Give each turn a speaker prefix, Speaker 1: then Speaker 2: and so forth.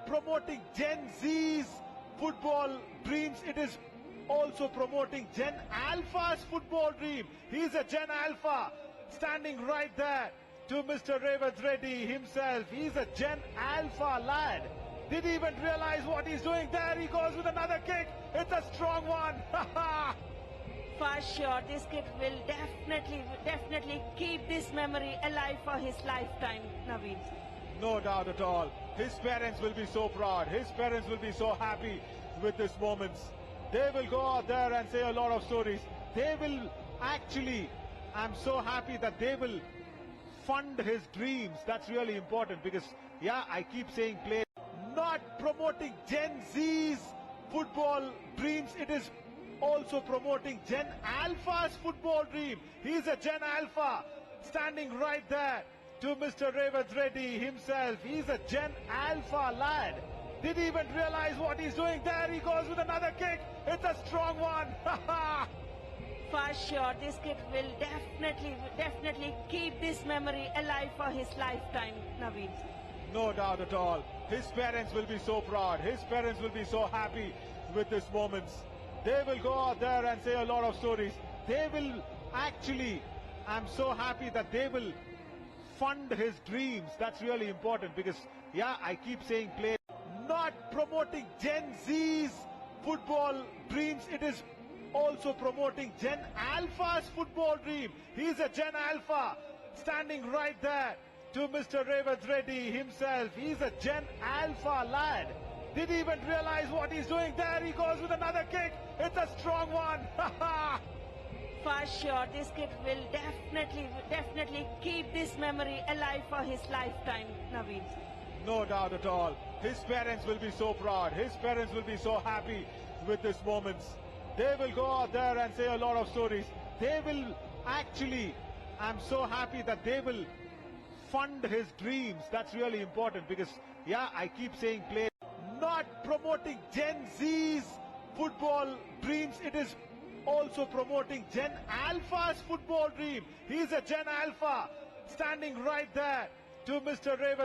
Speaker 1: promoting Gen Z's football dreams, it is also promoting Gen Alpha's football dream. He's a Gen Alpha, standing right there to Mr. Revath Reddy himself. He's a Gen Alpha lad. Didn't even realize what he's doing there. He goes with another kick. It's a strong one.
Speaker 2: For sure, this kid will definitely keep this memory alive for his lifetime, Naveen.
Speaker 1: No doubt at all. His parents will be so proud. His parents will be so happy with these moments. They will go out there and say a lot of stories. They will actually, I'm so happy that they will fund his dreams. That's really important because, yeah, I keep saying play. Not promoting Gen Z's football dreams, it is also promoting Gen Alpha's football dream. He's a Gen Alpha, standing right there to Mr. Revath Reddy himself. He's a Gen Alpha lad. Didn't even realize what he's doing there. He goes with another kick. It's a strong one.
Speaker 2: For sure, this kid will definitely keep this memory alive for his lifetime, Naveen.
Speaker 1: No doubt at all. His parents will be so proud. His parents will be so happy with these moments. They will go out there and say a lot of stories. They will actually, I'm so happy that they will fund his dreams. That's really important because, yeah, I keep saying play. Not promoting Gen Z's football dreams, it is also promoting Gen Alpha's football dream. He's a Gen Alpha, standing right there to Mr. Revath Reddy himself. He's a Gen Alpha lad. Didn't even realize what he's doing there. He goes with another kick. It's a strong one.
Speaker 2: For sure, this kid will definitely keep this memory alive for his lifetime, Naveen.
Speaker 1: No doubt at all. His parents will be so proud. His parents will be so happy with these moments. They will go out there and say a lot of stories. They will actually, I'm so happy that they will fund his dreams. That's really important because, yeah, I keep saying play. Not promoting Gen Z's football dreams, it is also promoting Gen Alpha's football dream. He's a Gen Alpha, standing right there to Mr. Revath